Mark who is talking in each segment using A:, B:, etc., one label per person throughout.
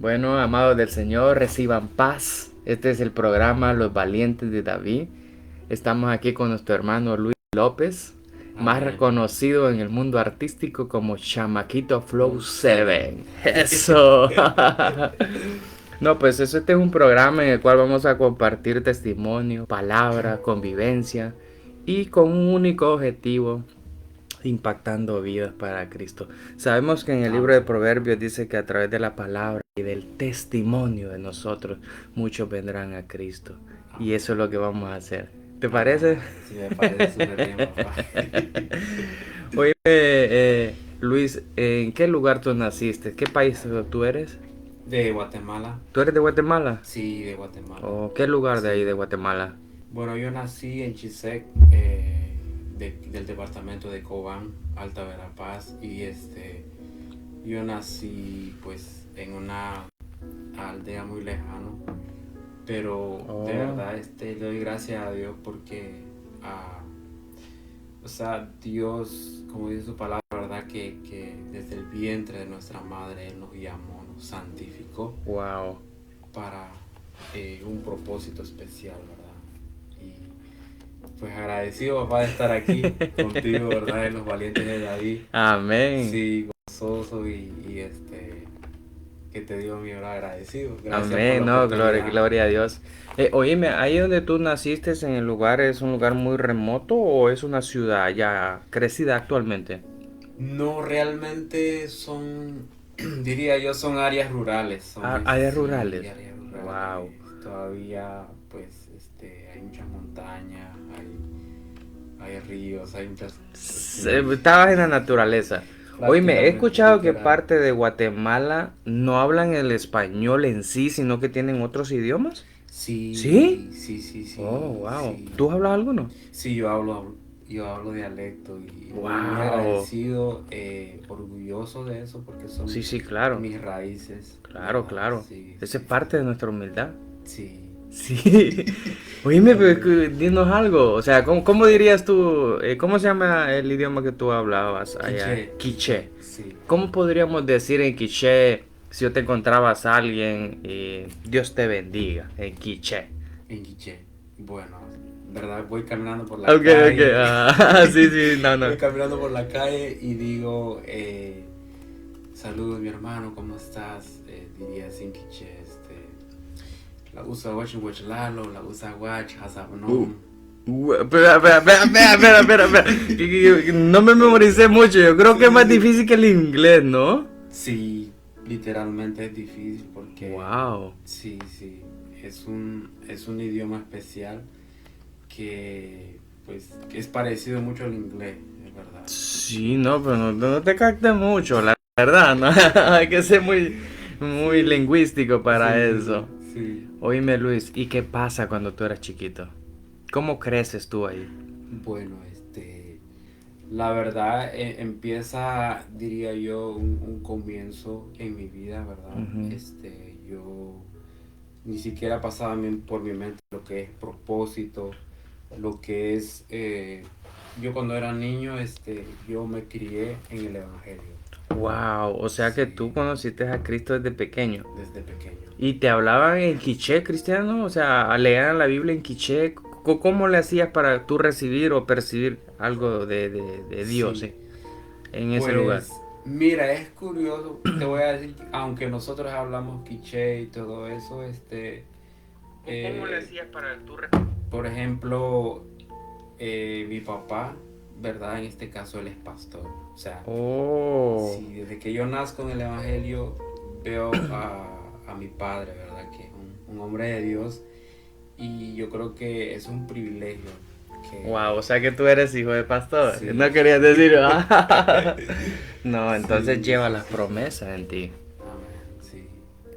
A: Bueno, amados del Señor, reciban paz. Este es el programa Los Valientes de David. Estamos aquí con nuestro hermano Luis López, más
B: Amén.
A: reconocido en el mundo artístico como Chamaquito Flow 7. Eso. No, pues este es un programa en el cual vamos a compartir testimonio, palabra, convivencia y con un único objetivo, impactando vidas para Cristo. Sabemos que en el libro de
B: Amén.
A: Proverbios dice que a través de la palabra y del testimonio de nosotros, muchos vendrán a Cristo. Y eso es
B: Amén.
A: lo que vamos a hacer. ¿Te parece?
B: Amén. Sí, me parece súper bien, papá.
A: Oye, Luis, ¿en qué lugar tú naciste? ¿Qué país tú eres?
B: De Guatemala.
A: ¿Tú eres de Guatemala?
B: Sí, de Guatemala.
A: ¿O qué lugar de ahí de
B: Sí.
A: Guatemala?
B: Bueno, yo nací en Chisec, del departamento de Cobán, Alta Verapaz. Y yo nací pues en una aldea muy lejano. Pero de
A: Oh,
B: verdad, le doy gracias a Dios porque ah, o sea, Dios, como dice su palabra, ¿verdad? Que desde el vientre de nuestra madre Él nos llamó, nos santificó
A: wow.
B: para un propósito especial, ¿verdad? Y pues agradecido, papá, de estar aquí contigo, ¿verdad? En los valientes de David.
A: Amén.
B: Sí, gozoso que te digo mi hora agradecido. Gracias por
A: Amén,
B: la
A: no, gloria,
B: oportunidad.
A: gloria a Dios. Oíme, ¿ahí donde tú naciste en el lugar es un lugar muy remoto o es una ciudad ya crecida actualmente?
B: No, realmente son, diría yo, son áreas rurales,
A: Áreas
B: sí,
A: rurales.
B: áreas
A: Wow.
B: rurales. Todavía, pues, hay muchas montañas, hay ríos, hay muchas, sí,
A: Estabas en la naturaleza. Oíme, he
B: prácticamente,
A: escuchado que
B: literal.
A: parte de Guatemala no hablan el español en sí, sino que tienen otros idiomas. ¿Sí?
B: Sí, sí, sí,
A: Oh,
B: sí,
A: wow.
B: sí.
A: ¿Tú hablas alguno?
B: Sí, yo hablo dialecto y muy, muy
A: Wow.
B: agradecido, orgulloso de eso porque
A: Sí,
B: son
A: sí, claro.
B: mis raíces,
A: Claro,
B: ¿verdad?
A: claro.
B: Sí,
A: Esa es
B: sí,
A: parte
B: sí.
A: de nuestra humildad.
B: Sí,
A: Sí. Oíme, pero
B: amén.
A: dinos algo. O sea, ¿cómo dirías tú, cómo se llama el idioma que tú hablabas allá?
B: Quiché,
A: Quiché.
B: quiché, sí,
A: ¿Cómo podríamos decir en Quiché si yo te encontrabas a alguien y Dios te bendiga en Quiché?
B: en quiché. Bueno, ¿verdad? Voy caminando por la
A: Ok, ok.
B: calle,
A: Sí, sí, no, no.
B: voy caminando por la calle y digo, saludos mi hermano, ¿cómo estás? Diría así en quiché, la usa wach lalo, la usa wach
A: Uh,
B: hasabnom.
A: espera, espera, espera, espera, espera, espera. No me memoricé mucho. Yo creo que es
B: Sí,
A: más
B: sí.
A: difícil que el inglés, ¿no?
B: Sí, literalmente es difícil porque
A: Wow.
B: sí, sí, es un idioma especial que pues que es parecido mucho al inglés, es verdad.
A: Sí, no, pero no te capté mucho, la verdad, ¿no? Hay que ser muy
B: Sí,
A: lingüístico para eso.
B: sí, sí.
A: Oíme, Luis, ¿y qué pasa cuando tú eras chiquito? ¿Cómo creces tú ahí?
B: Bueno, la verdad empieza, diría yo, un comienzo en mi vida, ¿verdad?
A: Ujú.
B: Yo ni siquiera pasaba por mi mente lo que es propósito, lo que es, yo cuando era niño, yo me crié en el Evangelio,
A: Wow, o sea que tú
B: sí,
A: conociste a Cristo desde pequeño.
B: desde pequeño.
A: ¿Y te hablaban en quiché cristiano? O sea, leían la Biblia en quiché. ¿Cómo le hacías para tú recibir o percibir algo de Dios
B: Sí,
A: en ese lugar?
B: pues mira, es curioso, te voy a decir, aunque nosotros hablamos quiché y todo eso,
A: ¿Cómo le
B: eh,
A: hacías para tú
B: por ejemplo, mi papá, ¿verdad? En este caso él es pastor, o sea,
A: Oh,
B: sí, desde que yo nazco en el Evangelio veo a mi padre, ¿verdad? Que es un hombre de Dios y yo creo que es un privilegio
A: wow, o
B: que
A: sea que tú eres hijo de pastor. No
B: sí,
A: querías decir. No, entonces
B: sí,
A: lleva
B: sí,
A: las
B: sí.
A: promesas en ti.
B: Amén, sí,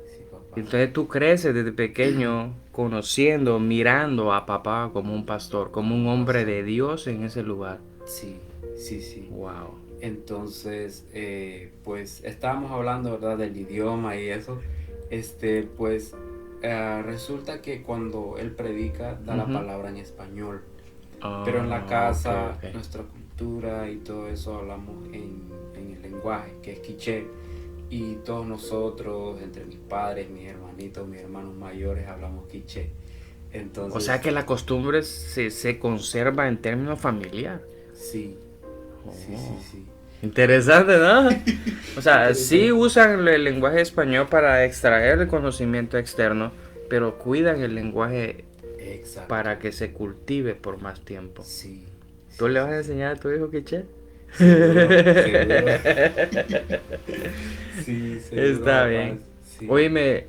B: sí, papá.
A: Entonces tú creces desde pequeño conociendo, mirando a papá como un pastor, como un
B: Un
A: hombre
B: pastor.
A: de Dios en ese lugar.
B: Sí, sí, sí.
A: Wow.
B: Entonces, pues estábamos hablando, ¿verdad? Del idioma y eso. Pues resulta que cuando él predica da la
A: Ujú.
B: palabra en español, pero en la
A: Ah, ok,
B: casa,
A: ok.
B: nuestra cultura y todo eso hablamos en el lenguaje, que es quiché. y todos nosotros, entre mis padres, mis hermanitos, mis hermanos mayores, hablamos quiché.
A: O
B: Entonces,
A: sea que la costumbre se conserva en términos familiar.
B: sí, sí, sí,
A: Oh,
B: sí.
A: interesante, ¿no? O sea, sí
B: Interesante.
A: usan el lenguaje español para extraer el conocimiento externo, pero cuidan el lenguaje
B: Exacto.
A: para que se cultive por más tiempo.
B: Sí,
A: ¿Tú
B: sí,
A: le
B: sí,
A: vas a
B: sí.
A: enseñar a tu hijo quiché?
B: Seguro, seguro. Sí,
A: Está
B: seguro, papá.
A: bien.
B: Sí,
A: Oíme,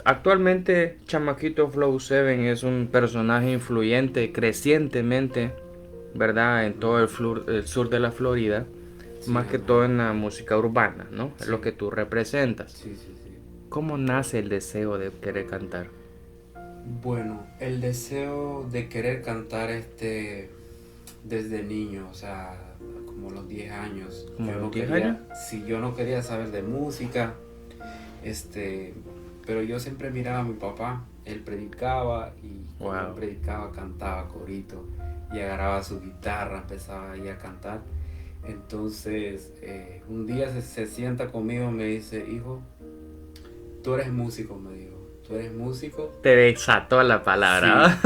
A: actualmente Chamaquito Flow 7 es un personaje influyente crecientemente, ¿verdad? En todo el sur de la Florida,
B: sí,
A: más que todo
B: amén.
A: en la música urbana, ¿no? Es lo
B: Sí,
A: que tú representas.
B: sí, sí, sí.
A: ¿Cómo nace el deseo de querer cantar?
B: Bueno, el deseo de querer cantar desde niño, o sea, como los 10 años,
A: ¿Como a
B: yo
A: los
B: no
A: 10 años?
B: quería, si yo no quería saber de música, este, pero yo siempre miraba a mi papá, él predicaba y cuando él
A: Wow.
B: predicaba cantaba corito y agarraba su guitarra, empezaba ahí a cantar. Entonces, un día se sienta conmigo y me dice, hijo, tú eres músico, me dijo, tú eres músico.
A: Te desató la
B: Sí.
A: palabra.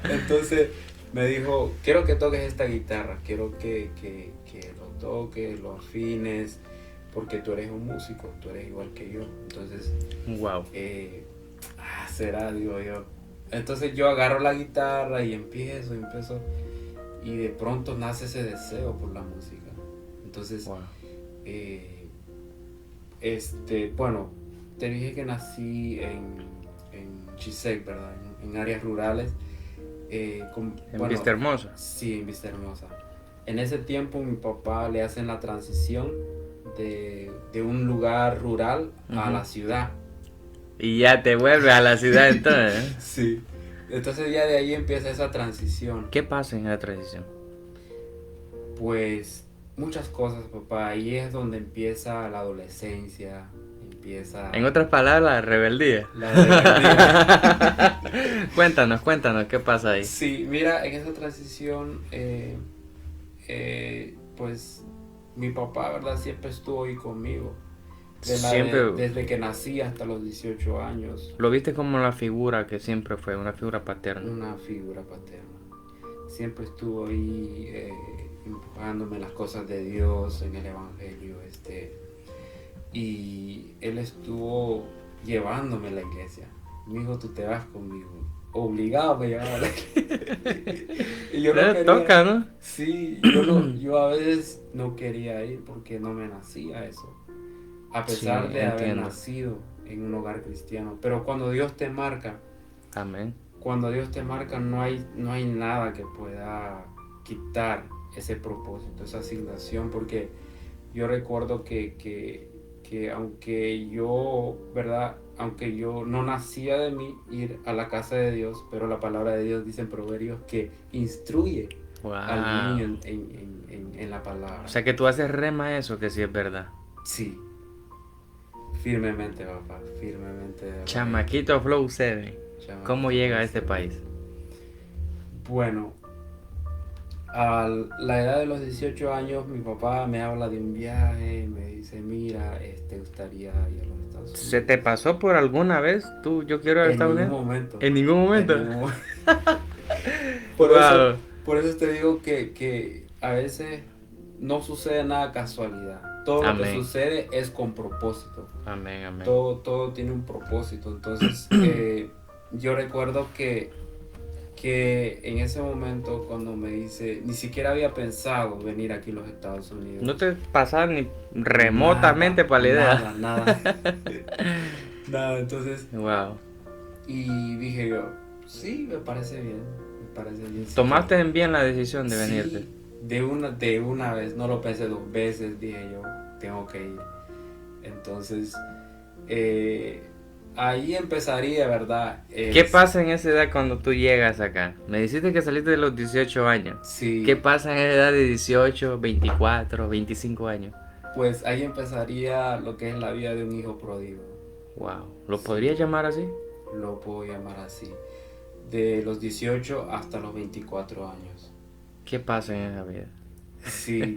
B: Entonces me dijo, quiero que toques esta guitarra, quiero que lo toques, lo afines, porque tú eres un músico, tú eres igual que yo. Entonces,
A: Wow.
B: será, digo yo. Entonces yo agarro la guitarra y empiezo, y de pronto nace ese deseo por la música. Entonces,
A: Wow.
B: eh, bueno, te dije que nací en Chisec, ¿verdad? En áreas rurales.
A: En
B: Bueno,
A: Vista Hermosa.
B: sí, en Vista Hermosa. En ese tiempo mi papá le hacen la transición de un lugar rural a
A: Ujú.
B: la ciudad.
A: Y ya te vuelve a la ciudad entonces.
B: Sí. Entonces ya de ahí empieza esa transición.
A: ¿Qué pasa en la transición?
B: Pues muchas cosas, papá. Ahí es donde empieza la adolescencia,
A: En
B: empieza
A: otras palabras, rebeldía.
B: la rebeldía.
A: Cuéntanos, ¿qué pasa ahí?
B: Sí, mira, en esa transición, pues mi papá, ¿verdad? Siempre estuvo ahí conmigo.
A: Siempre
B: Desde que nací hasta los 18 años,
A: lo viste como la figura que siempre fue, una figura paterna.
B: una figura paterna. Siempre estuvo ahí empujándome las cosas de Dios en el Evangelio. Y él estuvo llevándome a la iglesia. Mi hijo, tú te vas conmigo. Obligado me llevaba a la iglesia. Y yo no quería.
A: Toca, ¿no?
B: Sí, yo a veces no quería ir porque no me nacía eso. A
A: Sí,
B: pesar de haber
A: entiendo.
B: nacido en un hogar cristiano. Pero cuando Dios te marca,
A: Amén.
B: no hay nada que pueda quitar ese propósito, esa asignación, porque yo recuerdo que aunque yo, ¿verdad? Aunque yo no nacía de mí ir a la casa de Dios, pero la palabra de Dios dice en Proverbios que instruye al
A: Wow.
B: niño en la palabra.
A: O sea que tú haces rema eso, que sí es verdad.
B: Sí, firmemente, papá, firmemente, de verdad.
A: Chamaquito Flow 7. ¿Cómo
B: Chamaquito
A: llega a este
B: Flores.
A: país?
B: Bueno, a la edad de los 18 años, mi papá me habla de un viaje, me dice, mira, te gustaría ir a los Estados
A: ¿Se te
B: Unidos.
A: pasó por alguna vez tú, yo quiero ir a
B: En
A: Estados
B: ningún
A: Unidos?
B: momento,
A: En ningún
B: en
A: momento.
B: ningún momento. Por eso,
A: Wow.
B: por eso te digo que a veces no sucede nada casualidad. Todo lo que
A: Amén.
B: sucede es con propósito.
A: Amén, amén.
B: Todo tiene un propósito. Entonces, yo recuerdo que en ese momento cuando me dice, ni siquiera había pensado venir aquí a los Estados Unidos.
A: No te pasaba ni remotamente
B: Nada,
A: para la idea.
B: nada. Nada, entonces,
A: Wow.
B: y dije yo, sí, me parece bien, sí
A: ¿Tomaste
B: quiero.
A: en bien la decisión de venirte?
B: Sí, de una vez, no lo pensé dos veces, dije yo, tengo que ir. Entonces, ahí empezaría, ¿verdad?
A: ¿Qué pasa en esa edad cuando tú llegas acá? Me dijiste que saliste de los 18 años.
B: Sí,
A: ¿Qué pasa en esa edad de 18, 24, 25 años?
B: pues ahí empezaría lo que es la vida de un hijo pródigo.
A: Wow. ¿Lo
B: Sí,
A: podrías llamar así?
B: lo puedo llamar así. De los 18 hasta los 24 años.
A: ¿Qué pasa en esa vida?
B: Sí.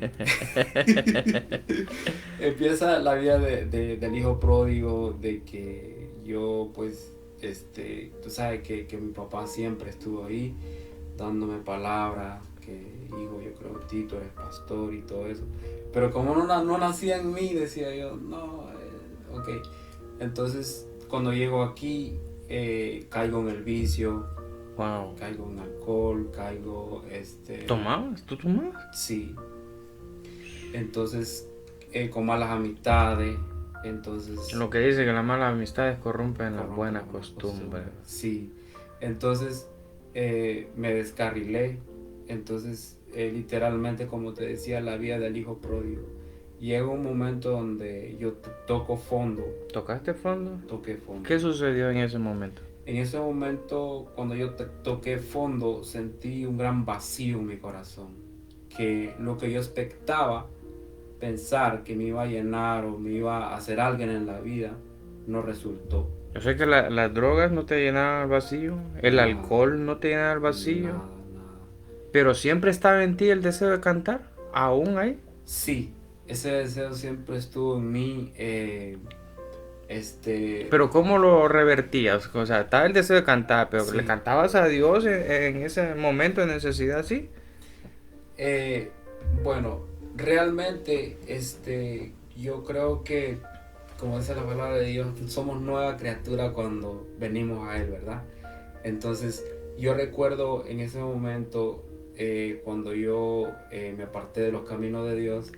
B: Empieza la vida del hijo pródigo, de que yo pues, tú sabes que mi papá siempre estuvo ahí dándome palabras, que hijo, yo creo que tú eres pastor y todo eso. Pero como no nacía en mí, decía yo, no, ok. Entonces, cuando llego aquí, caigo en el vicio,
A: Wow.
B: caigo en alcohol,
A: ¿Tomabas? ¿Tú tomabas?
B: Sí. Entonces, con malas amistades, entonces...
A: Lo que dice que las malas amistades corrompen las
B: corrompen
A: buenas
B: las
A: costumbres.
B: Sí. Entonces, me descarrilé. Entonces, literalmente, como te decía, la vida del hijo pródigo. Llega un momento donde yo toco fondo.
A: ¿Tocaste fondo?
B: Toqué fondo.
A: ¿Qué sucedió en ese momento?
B: En ese momento, cuando yo toqué fondo, sentí un gran vacío en mi corazón. Que lo que yo expectaba, pensar que me iba a llenar o me iba a hacer alguien en la vida, no resultó.
A: Yo sé que las drogas no te llenaban el vacío, el
B: Nada,
A: alcohol no te llenaba el vacío,
B: nada, nada.
A: pero siempre estaba en ti el deseo de cantar, aún hay.
B: Sí, ese deseo siempre estuvo en mí.
A: Pero ¿cómo lo revertías? O sea, estaba el deseo de cantar, pero
B: Sí.
A: ¿le cantabas a Dios en ese momento de necesidad, sí?
B: Bueno, realmente, yo creo que, como dice la palabra de Dios, somos nueva criatura cuando venimos a Él, ¿verdad? Entonces, yo recuerdo en ese momento, cuando yo me aparté de los caminos de Dios,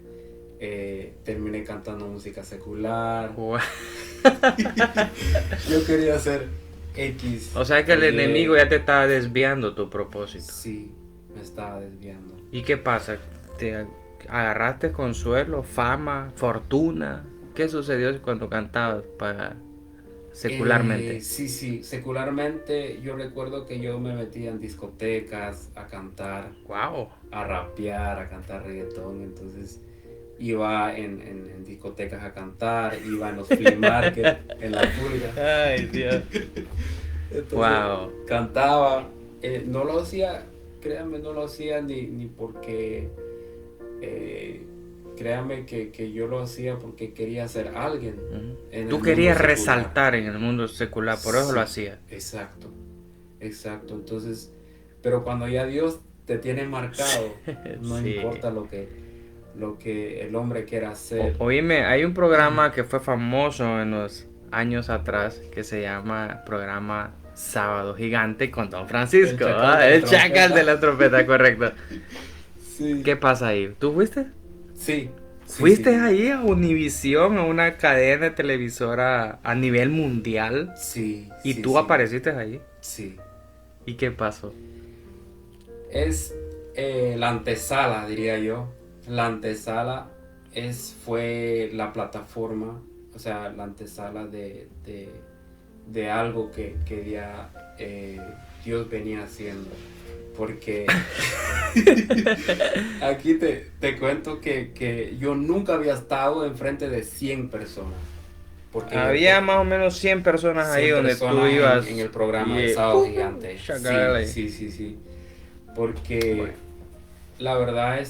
B: terminé cantando música secular.
A: Guau.
B: Yo quería hacer X.
A: O sea que el
B: Y,
A: enemigo ya te estaba desviando tu propósito.
B: Sí, me estaba desviando.
A: ¿Y qué pasa? ¿Te agarraste consuelo, fama, fortuna? ¿Qué sucedió cuando cantabas secularmente?
B: Sí, secularmente yo recuerdo que yo me metía en discotecas a cantar,
A: Wow.
B: a rapear, a cantar reggaetón. Entonces iba en discotecas a cantar, iba en los flea market, en la pulga.
A: Ay, Dios.
B: Entonces,
A: Wow.
B: cantaba. No lo hacía, créanme, no lo hacía ni porque, créanme que yo lo hacía porque quería ser alguien. En
A: Tú
B: el
A: querías
B: mundo secular.
A: resaltar en el mundo secular, por eso
B: Sí,
A: lo hacías.
B: Exacto. Entonces, pero cuando ya Dios te tiene marcado, no
A: Sí.
B: importa lo que el hombre quiera hacer.
A: Oíme, hay un programa que fue famoso en los años atrás que se llama programa Sábado Gigante con Don Francisco.
B: El chacal de la
A: El chacal de la trompeta, correcto.
B: Sí.
A: ¿Qué pasa ahí? ¿Tú fuiste?
B: Sí.
A: ¿Fuiste
B: sí.
A: ahí a Univisión, a una cadena televisora a nivel mundial?
B: Sí.
A: ¿Y
B: sí,
A: tú
B: sí.
A: apareciste ahí?
B: Sí.
A: ¿Y qué pasó?
B: Es la antesala, diría yo. La antesala fue la plataforma, o sea, la antesala de algo que ya Dios venía haciendo. Porque aquí te cuento que yo nunca había estado enfrente de 100 personas. Porque
A: Había más o menos 100 personas
B: 100
A: ahí donde
B: personas
A: tú ibas.
B: en el programa
A: y-
B: de Sábado Gigante.
A: Chacale.
B: Sí. Porque
A: Bueno.
B: la verdad,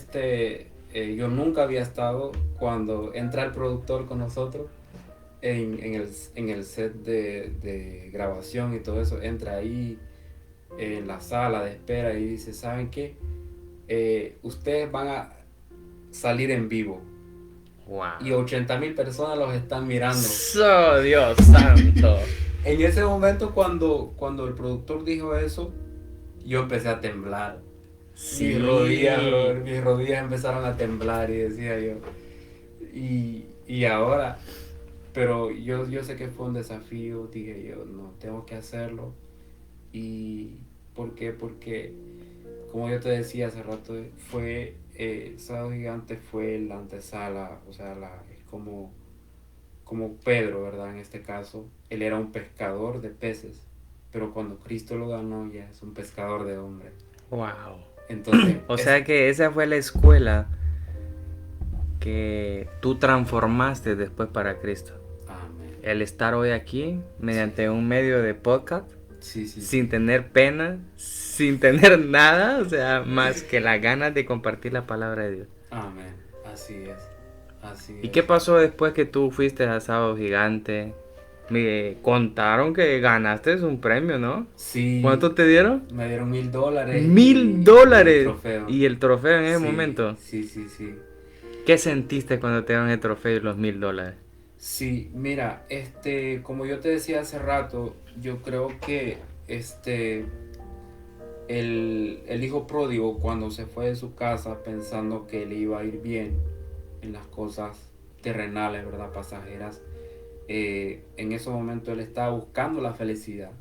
B: yo nunca había estado cuando entra el productor con nosotros en el set de grabación y todo eso. Entra ahí en la sala de espera y dice, ¿saben qué? Ustedes van a salir en vivo.
A: Wow.
B: Y 80,000 personas los están mirando.
A: ¡So, Dios santo!
B: En ese momento cuando el productor dijo eso, yo empecé a temblar.
A: Sí.
B: Mis rodillas empezaron a temblar y decía yo. Y ahora, pero yo sé que fue un desafío, dije yo, no, tengo que hacerlo. ¿Y por qué? Porque, como yo te decía hace rato, fue, Sábado Gigante fue la antesala, o sea, es como Pedro, ¿verdad? En este caso, él era un pescador de peces, pero cuando Cristo lo ganó ya es un pescador de hombres.
A: Wow.
B: Entonces,
A: O sea que esa fue la escuela que tú transformaste después para Cristo.
B: amén.
A: El estar hoy aquí mediante un medio de podcast,
B: Sí.
A: sin tener pena, sin tener nada, o sea, más que las ganas de compartir la palabra de Dios.
B: Amén. Así es. Así
A: ¿Y
B: es.
A: qué pasó después que tú fuiste a Sábado Gigante? Me contaron que ganaste un premio, ¿no?
B: Sí,
A: ¿Cuánto te dieron?
B: me dieron $1000
A: ¡Mil
B: y el
A: dólares!
B: trofeo.
A: ¿Y el trofeo en ese
B: Sí,
A: momento?
B: sí, sí, sí.
A: ¿Qué sentiste cuando te dieron el trofeo y los $1000?
B: Sí, mira, como yo te decía hace rato, yo creo que el hijo pródigo cuando se fue de su casa pensando que le iba a ir bien en las cosas terrenales, ¿verdad? Pasajeras, en ese momento él estaba buscando la felicidad.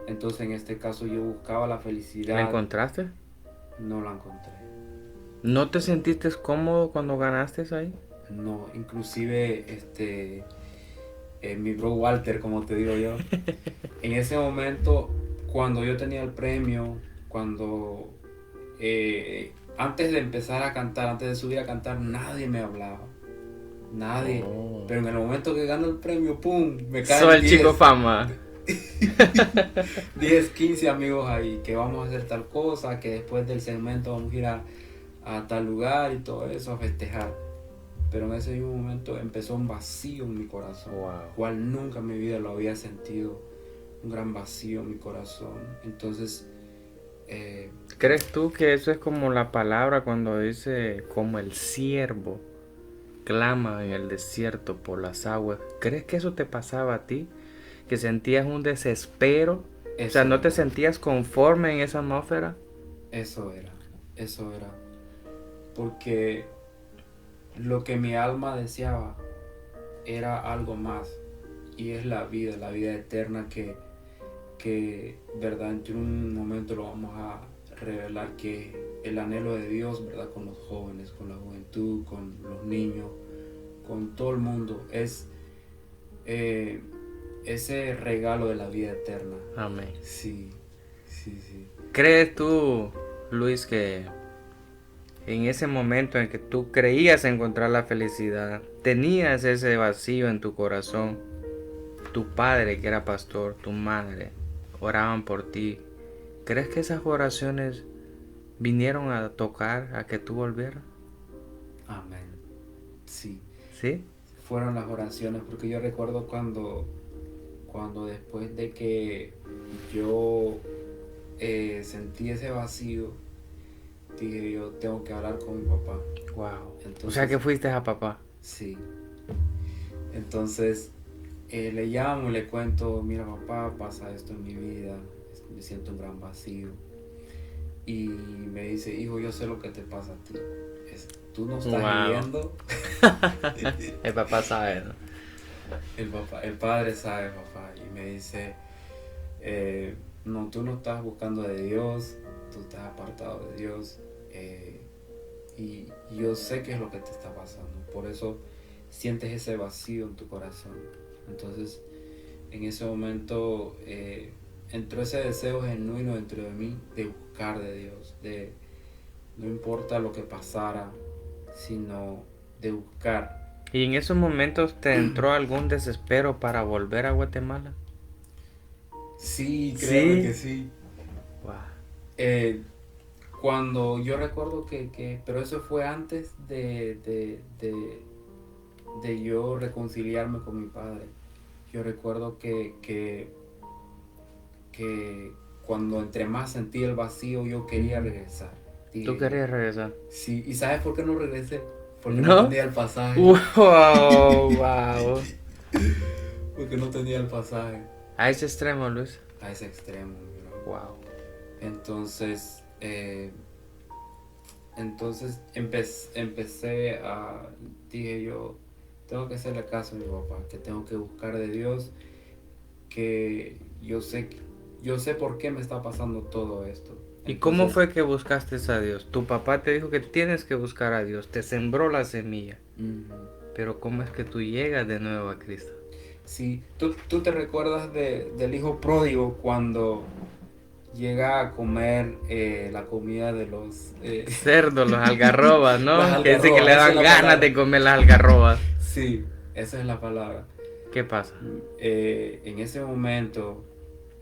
B: Entonces en este caso yo buscaba la
A: ¿La
B: felicidad,
A: encontraste?
B: no la encontré.
A: ¿No te sentiste cómodo cuando ganaste ahí?
B: No, inclusive mi bro Walter, como te digo yo, en ese momento, cuando yo tenía el premio, cuando antes de empezar a cantar, antes de subir a cantar, nadie me hablaba. Nadie.
A: Oh.
B: Pero en el momento que gano el premio, ¡pum! Me
A: Soy
B: caen
A: el chico
B: 10
A: fama.
B: 10 15 amigos ahí, que vamos a hacer tal cosa, que después del segmento vamos a ir a tal lugar y todo eso, a festejar. Pero en ese mismo momento empezó un vacío en mi corazón,
A: Wow.
B: cual nunca en mi vida lo había sentido, un gran vacío en mi corazón. Entonces,
A: ¿Crees tú que eso es como la palabra cuando dice como el siervo clama en el desierto por las aguas? ¿Crees que eso te pasaba a ti? ¿Que sentías un desespero? O sea,
B: eso
A: ¿no te
B: era,
A: sentías conforme en esa atmósfera?
B: eso era, eso era. Porque lo que mi alma deseaba era algo más, y es la vida eterna que, verdad, en un momento lo vamos a revelar, que el anhelo de Dios, verdad, con los jóvenes, con la juventud, con los niños, con todo el mundo, es ese regalo de la vida eterna.
A: Amén.
B: Sí, sí, sí.
A: ¿Crees tú, Luis, que en ese momento en que tú creías encontrar la felicidad, tenías ese vacío en tu corazón? Tu padre, que era pastor, tu madre, oraban por ti. ¿Crees que esas oraciones vinieron a tocar a que tú volvieras?
B: Amén. Sí,
A: ¿Sí?
B: fueron las oraciones, porque yo recuerdo cuando después de que yo sentí ese vacío, dije yo tengo que hablar con mi papá.
A: Wow.
B: Entonces,
A: O sea que fuiste a papá.
B: sí. Entonces le llamo y le cuento, mira papá, pasa esto en mi vida, me siento un gran vacío. Y me dice, hijo, yo sé lo que te pasa a ti. Tú no estás
A: Wow.
B: viviendo.
A: El papá sabe, ¿no?
B: El padre sabe, papá. Y me dice, no, tú no estás buscando de Dios, tú estás apartado de Dios. Y yo sé qué es lo que te está pasando. Por eso sientes ese vacío en tu corazón. Entonces, en ese momento entró ese deseo genuino dentro de mí de buscar de Dios, de no importa lo que pasara, sino de buscar.
A: ¿Y en esos momentos te entró algún desespero para volver a Guatemala?
B: Sí, créeme que sí.
A: Wow.
B: Cuando yo recuerdo pero eso fue antes de yo reconciliarme con mi padre. Yo recuerdo que cuando entre más sentí el vacío, yo quería regresar.
A: ¿Tú querías regresar?
B: Sí, ¿y sabes por qué no regresé? Porque
A: ¿No?
B: no tenía el pasaje.
A: Wow, wow.
B: Porque no tenía el pasaje.
A: A ese extremo, Luis.
B: A ese extremo, bro.
A: Wow.
B: Entonces, empecé a, dije yo, tengo que hacerle caso a mi papá, que tengo que buscar de Dios, que yo sé por qué me está pasando todo esto.
A: ¿Y cómo fue que buscaste a Dios? Tu papá te dijo que tienes que buscar a Dios, te sembró la semilla. Pero ¿cómo es que tú llegas de nuevo a Cristo?
B: Sí, tú te recuerdas del hijo pródigo cuando llega a comer la comida de los
A: cerdos, los algarrobas, ¿no?
B: Las
A: Que dice que le
B: algarrobas,
A: dan ganas de comer las algarrobas.
B: Sí, esa es la palabra.
A: ¿Qué pasa?
B: En ese momento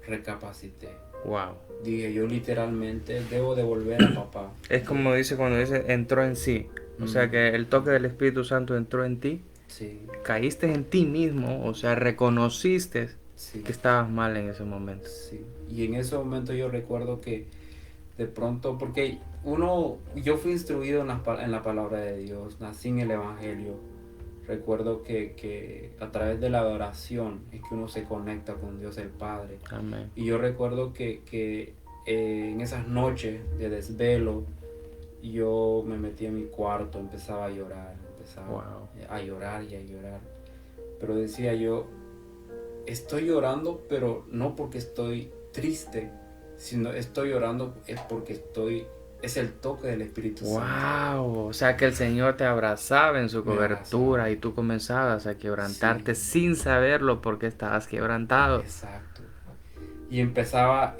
B: recapacité.
A: Wow.
B: Dije, yo literalmente debo de volver a papá.
A: Es como dice cuando dice entró en sí. O sea que el toque del Espíritu Santo entró en ti,
B: Sí,
A: caíste en ti mismo, o sea, reconociste
B: sí,
A: que estabas mal en ese momento.
B: sí. Y en ese momento yo recuerdo que de pronto, porque yo fui instruido en la palabra de Dios, nací en el Evangelio. Recuerdo que a través de la adoración es que uno se conecta con Dios el Padre.
A: Amén.
B: Y yo recuerdo que en esas noches de desvelo, yo me metí en mi cuarto, empezaba a llorar,
A: Wow.
B: a llorar y a llorar. Pero decía yo, estoy llorando, pero no porque estoy triste, sino estoy llorando es porque es el toque del Espíritu Santo.
A: Wow, o sea que el Señor te abrazaba en su
B: Me
A: cobertura
B: abrazaba.
A: y tú comenzabas a
B: Sí,
A: quebrantarte sin saberlo porque estabas quebrantado.
B: exacto. Y empezaba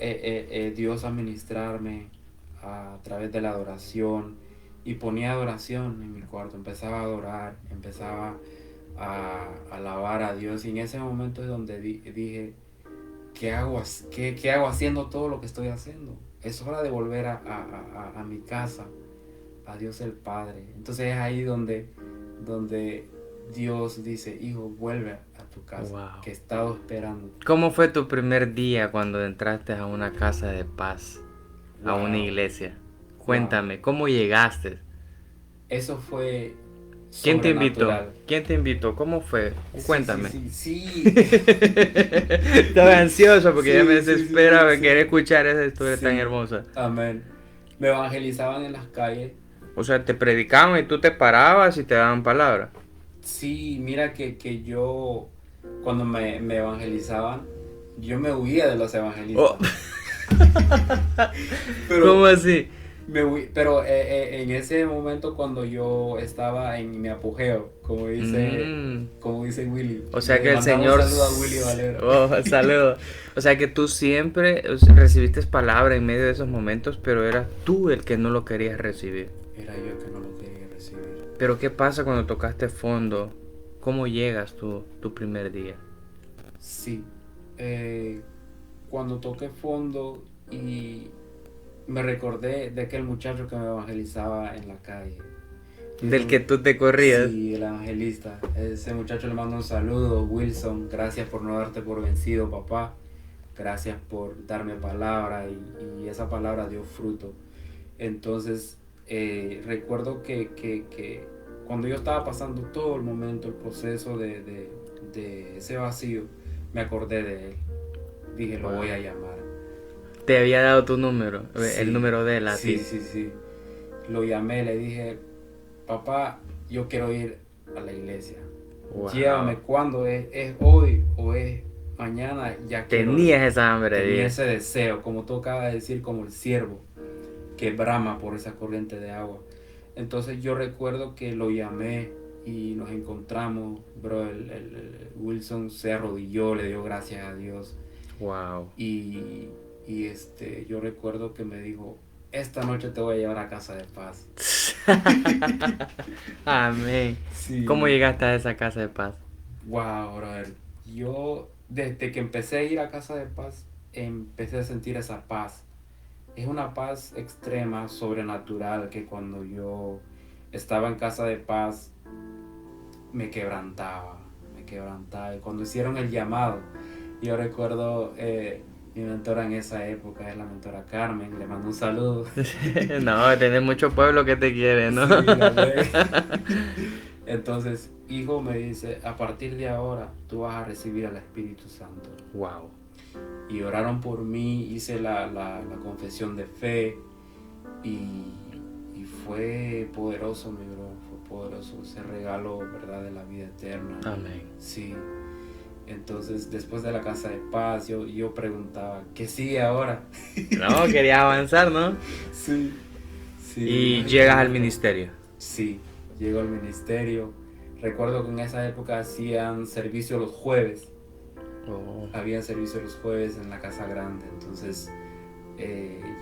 B: Dios a ministrarme a través de la adoración y ponía adoración en mi cuarto, empezaba a adorar, empezaba a alabar a Dios y en ese momento es donde dije, ¿qué hago haciendo todo lo que estoy haciendo? Es hora de volver a mi casa, a Dios el Padre. Entonces es ahí donde Dios dice, hijo, vuelve a tu casa,
A: Wow.
B: que he estado esperando.
A: ¿Cómo fue tu primer día cuando entraste a una casa de paz, a una
B: Wow,
A: iglesia?
B: wow.
A: Cuéntame, ¿cómo llegaste?
B: Eso fue
A: ¿Quién te invitó?
B: sobrenatural.
A: ¿Quién te invitó? ¿Cómo fue?
B: Sí, sí,
A: Cuéntame.
B: sí, sí.
A: Estaba ansioso porque ya me
B: Sí, sí, sí,
A: desespera
B: sí,
A: de querer
B: sí.
A: escuchar esa historia tan
B: Sí,
A: hermosa.
B: amén. Me evangelizaban en las calles.
A: O sea, te predicaban y tú te parabas y te daban palabras.
B: Sí, mira que yo, cuando me evangelizaban, yo me huía de los
A: Oh,
B: evangelistas.
A: ¿cómo
B: Pero,
A: así?
B: en ese momento cuando yo estaba en mi apogeo,
A: Mm,
B: como dice Willy,
A: o sea
B: le
A: que el
B: mandamos un
A: Señor...
B: saludo a Willy Valero.
A: Oh, saludo. O sea que tú siempre recibiste palabra en medio de esos momentos, pero eras tú el que no lo querías recibir.
B: Era yo el que no lo quería recibir.
A: Pero ¿qué pasa cuando tocaste fondo? ¿Cómo llegas tú, tu primer día?
B: Sí, eh, cuando toqué fondo y me recordé de aquel muchacho que me evangelizaba en la calle. Y ese
A: Del que tú te corrías.
B: sí, el evangelista. Ese muchacho le mando un saludo, Wilson. Gracias por no darte por vencido, papá. Gracias por darme palabra y esa palabra dio fruto. Entonces, recuerdo que cuando yo estaba pasando todo el momento, el proceso de ese vacío, me acordé de él. Dije, lo voy
A: Wow.
B: a llamar.
A: Te había dado tu número, el
B: Sí,
A: número de él a
B: sí,
A: ti.
B: sí, sí. Lo llamé, le dije, papá, yo quiero ir a la iglesia. Llévame
A: Wow.
B: cuando es hoy o es mañana, ya quiero ir.
A: Tenías esa hambre de
B: Tenía
A: ir.
B: ese deseo, como tú acabas de decir, como el ciervo que brama por esa corriente de agua. Entonces yo recuerdo que lo llamé y nos encontramos, bro, el Wilson se arrodilló, le dio gracias a Dios
A: Wow.
B: y, yo recuerdo que me dijo, esta noche te voy a llevar a casa de paz.
A: Amén. ¿Cómo
B: Sí,
A: llegaste a esa casa de paz?
B: wow, brother. Yo desde que empecé a ir a casa de paz, empecé a sentir esa paz. Es una paz extrema, sobrenatural, que cuando yo estaba en casa de paz me quebrantaba, me quebrantaba. Y cuando hicieron el llamado, yo recuerdo mi mentora en esa época, es la mentora Carmen, le mando un saludo.
A: No, tenés mucho pueblo que te quiere, ¿no?
B: Sí, la ve. Entonces, hijo me dice, a partir de ahora tú vas a recibir al Espíritu Santo.
A: Wow.
B: Y oraron por mí, hice la confesión de fe y, y fue poderoso, mi bro, fue poderoso ese regalo, ¿verdad?, de la vida eterna.
A: Amén.
B: Sí, entonces después de la casa de paz yo preguntaba, ¿qué sigue ahora?
A: No, quería avanzar, ¿no?
B: Sí, sí,
A: Y llegas al ministerio.
B: sí, llego al ministerio. Recuerdo que en esa época hacían servicio los jueves.
A: Oh,
B: Había servicio los jueves en la casa grande. Entonces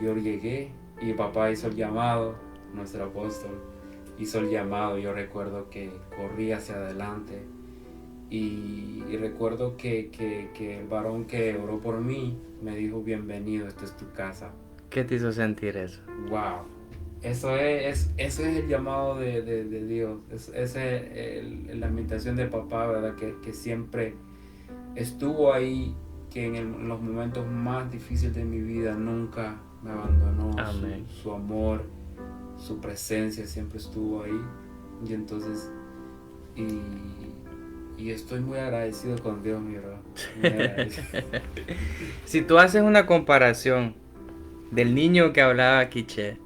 B: yo llegué y papá hizo el llamado, nuestro apóstol hizo el llamado. Yo recuerdo que corrí hacia adelante y recuerdo que el varón que oró por mí me dijo, bienvenido, esta es tu casa.
A: ¿qué te hizo sentir eso?
B: Wow, Eso es el llamado de Dios. Esa es la invitación de papá, ¿verdad? Que siempre estuvo ahí, que en los momentos más difíciles de mi vida nunca me abandonó.
A: Amén.
B: Su amor, su presencia siempre estuvo ahí. Y entonces, y estoy muy agradecido con Dios, mi verdad. Muy agradecido.
A: Si tú haces una comparación del niño que hablaba quiché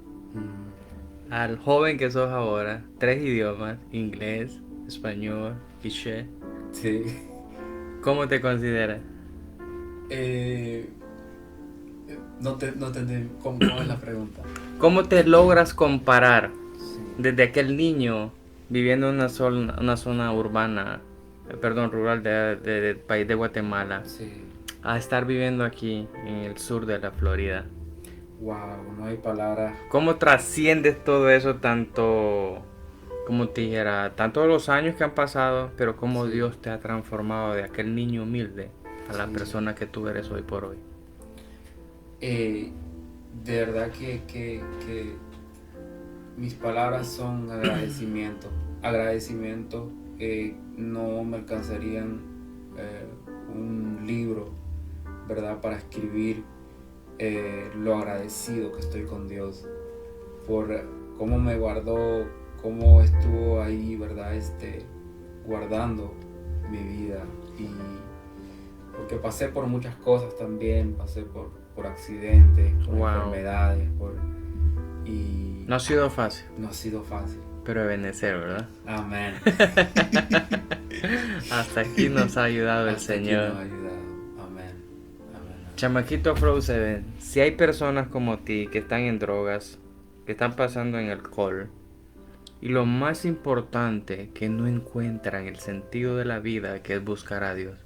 A: al joven que sos ahora, 3 idiomas, inglés, español, quiché,
B: Sí.
A: ¿cómo te consideras?
B: No te entendí cómo es la pregunta.
A: ¿Cómo te logras comparar
B: Sí.
A: desde aquel niño viviendo en una zona urbana, rural del país de Guatemala,
B: Sí.
A: a estar viviendo aquí en el sur de la Florida?
B: Wow, no hay palabras.
A: ¿Cómo trasciendes todo eso tanto, como te dijera, tanto los años que han pasado, pero cómo
B: Sí.
A: Dios te ha transformado de aquel niño humilde a la
B: Sí.
A: persona que tú eres hoy por hoy?
B: De verdad que mis palabras son agradecimiento. Agradecimiento. No me alcanzarían un libro, ¿verdad? Para escribir lo agradecido que estoy con Dios por cómo me guardó, cómo estuvo ahí, ¿verdad? Guardando mi vida, y porque pasé por muchas cosas también, pasé por accidentes, por
A: Wow.
B: enfermedades, y
A: No ha sido fácil,
B: no ha sido fácil.
A: pero de vencer, ¿verdad?
B: Amén.
A: Hasta aquí nos ha ayudado el
B: Hasta aquí
A: Señor.
B: nos ha ayudado. Amén. Amén.
A: Chamaquito Flow 7, si hay personas como ti que están en drogas, que están pasando en alcohol, y lo más importante, que no encuentran el sentido de la vida, que es buscar a Dios,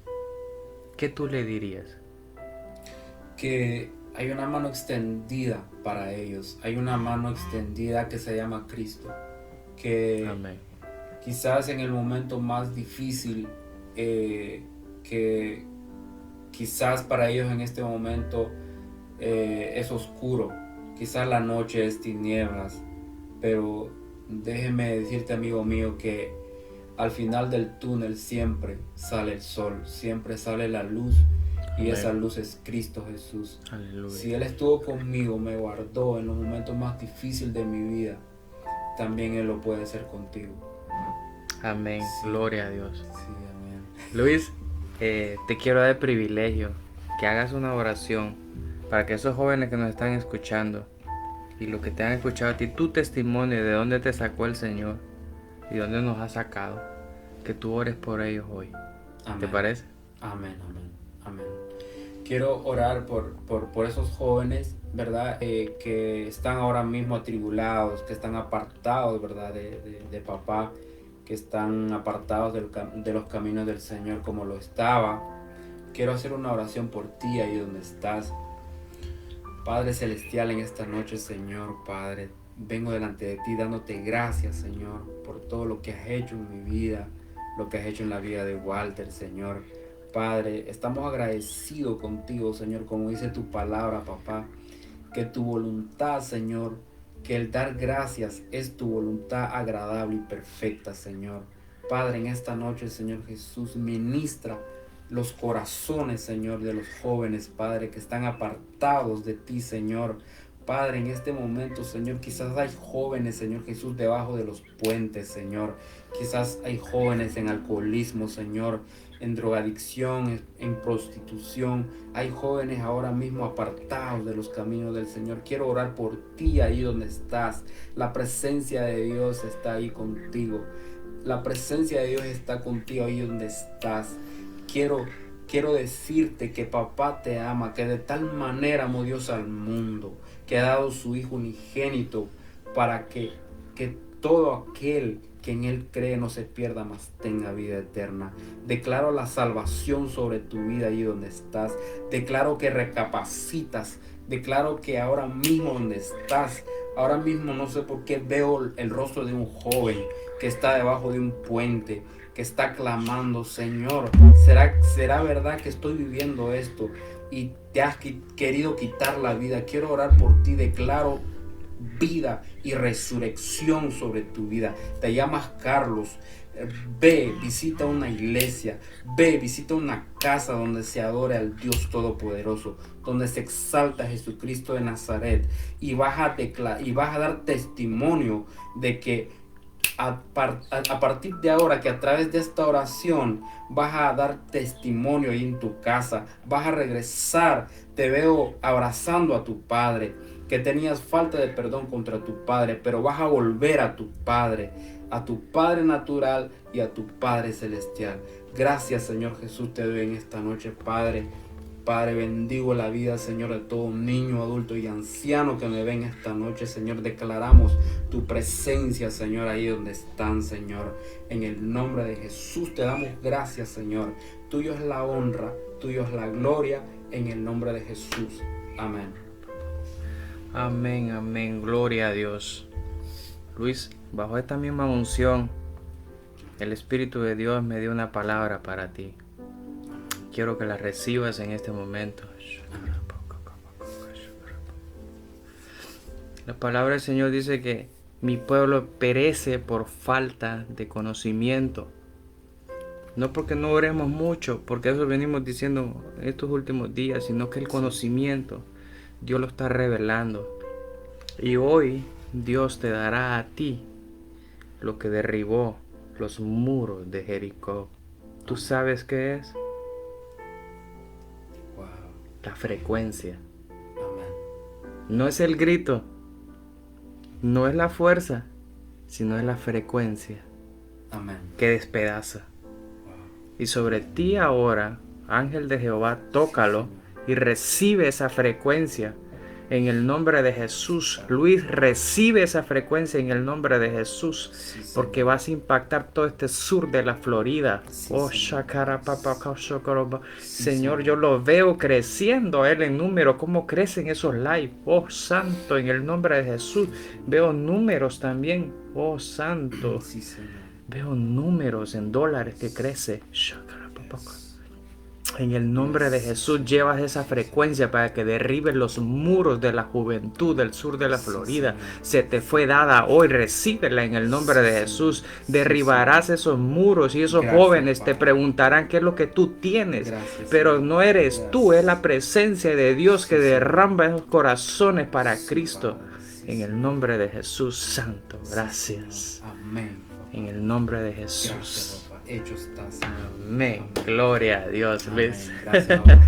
A: ¿qué tú le dirías?
B: Que hay una mano extendida para ellos. Hay una mano extendida que se llama Cristo. Que
A: Amén.
B: quizás en el momento más difícil, que quizás para ellos en este momento es oscuro, quizás la noche es tinieblas, pero déjeme decirte, amigo mío, que al final del túnel siempre sale el sol, siempre sale la luz, y
A: Amén.
B: esa luz es Cristo Jesús.
A: Aleluya.
B: Si Él estuvo conmigo, me guardó en los momentos más difíciles de mi vida, también Él lo puede hacer contigo.
A: Amén.
B: Sí.
A: Gloria a Dios.
B: Sí, amén.
A: Luis, te quiero dar el privilegio que hagas una oración para que esos jóvenes que nos están escuchando y los que te han escuchado a ti, tu testimonio de dónde te sacó el Señor y dónde nos ha sacado, que tú ores por ellos hoy.
B: Amén.
A: ¿Te parece?
B: Amén, amén, amén. Quiero orar por esos jóvenes, ¿verdad? Que están ahora mismo atribulados, que están apartados, ¿verdad? De papá, que están apartados de los caminos del Señor como lo estaba. Quiero hacer una oración por ti ahí donde estás. Padre Celestial, en esta noche, Señor, Padre, vengo delante de ti dándote gracias, Señor, por todo lo que has hecho en mi vida, lo que has hecho en la vida de Walter, Señor. Padre, estamos agradecidos contigo, Señor, como dice tu palabra, papá, que tu voluntad, Señor, que el dar gracias es tu voluntad agradable y perfecta, Señor. Padre, en esta noche, Señor Jesús, ministra los corazones, Señor, de los jóvenes, Padre, que están apartados de ti, Señor. Padre, en este momento, Señor, quizás hay jóvenes, Señor Jesús, debajo de los puentes, Señor. Quizás hay jóvenes en alcoholismo, Señor, en drogadicción, en prostitución. Hay jóvenes ahora mismo apartados de los caminos del Señor. Quiero orar por ti ahí donde estás. La presencia de Dios está ahí contigo. La presencia de Dios está contigo ahí donde estás. Quiero decirte que papá te ama, que de tal manera amó Dios al mundo, que ha dado su Hijo unigénito para que todo aquel que en Él cree no se pierda, mas tenga vida eterna. Declaro la salvación sobre tu vida ahí donde estás. Declaro que recapacitas. Declaro que ahora mismo donde estás, ahora mismo no sé por qué veo el rostro de un joven que está debajo de un puente, que está clamando, Señor, ¿será verdad que estoy viviendo esto y te has querido quitar la vida? Quiero orar por ti. Declaro vida y resurrección sobre tu vida. Te llamas Carlos. Ve, visita una iglesia, ve, visita una casa donde se adore al Dios Todopoderoso, donde se exalta a Jesucristo de Nazaret, y vas a dar testimonio de que a partir de ahora, que a través de esta oración vas a dar testimonio ahí en tu casa, vas a regresar. Te veo abrazando a tu padre, que tenías falta de perdón contra tu padre, pero vas a volver a tu padre natural y a tu Padre celestial. Gracias, Señor Jesús, te doy en esta noche, Padre. Padre, bendigo la vida, Señor, de todo niño, adulto y anciano que me ven esta noche, Señor. Declaramos tu presencia, Señor, ahí donde están, Señor. En el nombre de Jesús te damos gracias, Señor. Tuyo es la honra, tuyo es la gloria, en el nombre de Jesús. Amén.
A: Amén, amén. Gloria a Dios. Luis, bajo esta misma unción, el Espíritu de Dios me dio una palabra para ti. Quiero que la recibas en este momento. La palabra del Señor dice que mi pueblo perece por falta de conocimiento. No porque no oremos mucho, porque eso venimos diciendo en estos últimos días, sino que el conocimiento Dios lo está revelando. Y hoy Dios te dará a ti lo que derribó los muros de Jericó. ¿Tú sabes qué es?
B: Wow.
A: La frecuencia.
B: Amén.
A: No es el grito, no es la fuerza, sino es la frecuencia
B: Amén.
A: que despedaza.
B: Wow.
A: Y sobre ti ahora, ángel de Jehová, tócalo y recibe esa frecuencia en el nombre de Jesús. Luis, recibe esa frecuencia en el nombre de Jesús,
B: Sí,
A: porque vas a impactar todo este sur de la Florida.
B: Sí,
A: Oh,
B: Señor.
A: Señor, yo lo veo creciendo a él en número, cómo crecen esos live. Oh, Santo, en el nombre de Jesús. Veo números también. Oh, Santo.
B: Sí, Señor.
A: Veo números en dólares que crece. En el nombre de Jesús llevas esa frecuencia para que derribes los muros de la juventud del sur de la Florida. Se te fue dada hoy, recíbela en el nombre de Jesús. Derribarás esos muros y esos jóvenes te preguntarán qué es lo que tú tienes. Pero no eres tú, es la presencia de Dios que derrama esos corazones para Cristo. En el nombre de Jesús Santo, gracias.
B: Amén.
A: En el nombre de
B: Gracias,
A: Jesús.
B: papá. Hecho está, Señor.
A: Amén. Gloria a Dios.
B: Amén.
A: ¿Ves?
B: Gracias, papá.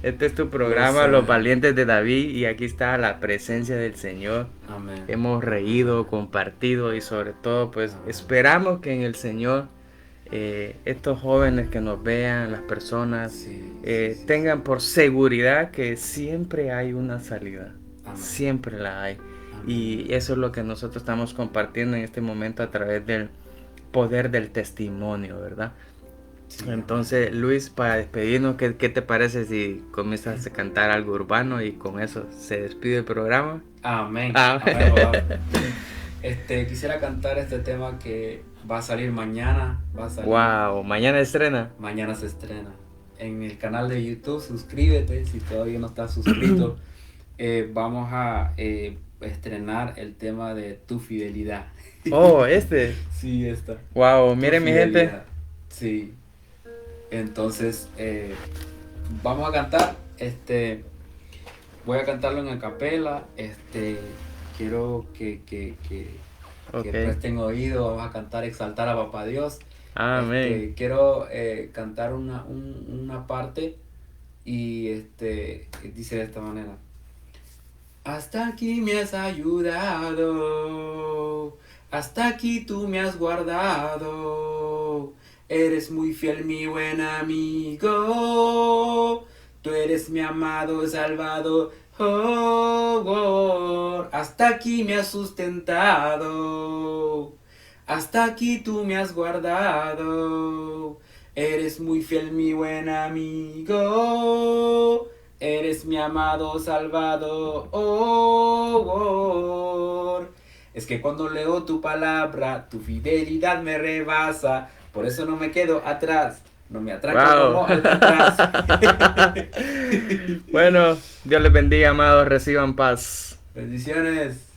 A: Este es tu programa, Los Valientes de David, y aquí está la presencia del Señor.
B: Amén.
A: Hemos reído, compartido y sobre todo pues esperamos que en el Señor estos jóvenes que nos vean, las personas, tengan por seguridad que siempre hay una salida.
B: Amén.
A: Siempre la hay.
B: Amén.
A: Y eso es lo que nosotros estamos compartiendo en este momento a través del poder del testimonio, ¿verdad?
B: Sí,
A: Entonces, Luis, para despedirnos, ¿qué te parece si comienzas a cantar algo urbano y con eso se despide el programa?
B: Amén.
A: Amén.
B: Amén, papá. Quisiera cantar este tema que va a salir mañana.
A: Wow, mañana estrena.
B: Mañana se estrena. En el canal de YouTube, suscríbete si todavía no estás suscrito. Vamos a estrenar el tema de Tu Fidelidad.
A: Oh, este.
B: Sí, esta.
A: Wow, miren mi gente.
B: Sí. Entonces, vamos a cantar. Voy a cantarlo en acapela. Quiero que presten oído. Vamos a cantar Exaltar a Papá Dios.
A: Amén.
B: Quiero cantar una parte y dice de esta manera. Hasta aquí me has ayudado, hasta aquí tú me has guardado, eres muy fiel mi buen amigo, tú eres mi amado Salvador, hasta aquí me has sustentado, hasta aquí tú me has guardado, eres muy fiel mi buen amigo, eres mi amado Salvador. Es que cuando leo tu palabra, tu fidelidad me rebasa. Por eso no me quedo atrás. No me atraco como atrás.
A: Bueno, Dios les bendiga, amados. Reciban paz.
B: Bendiciones.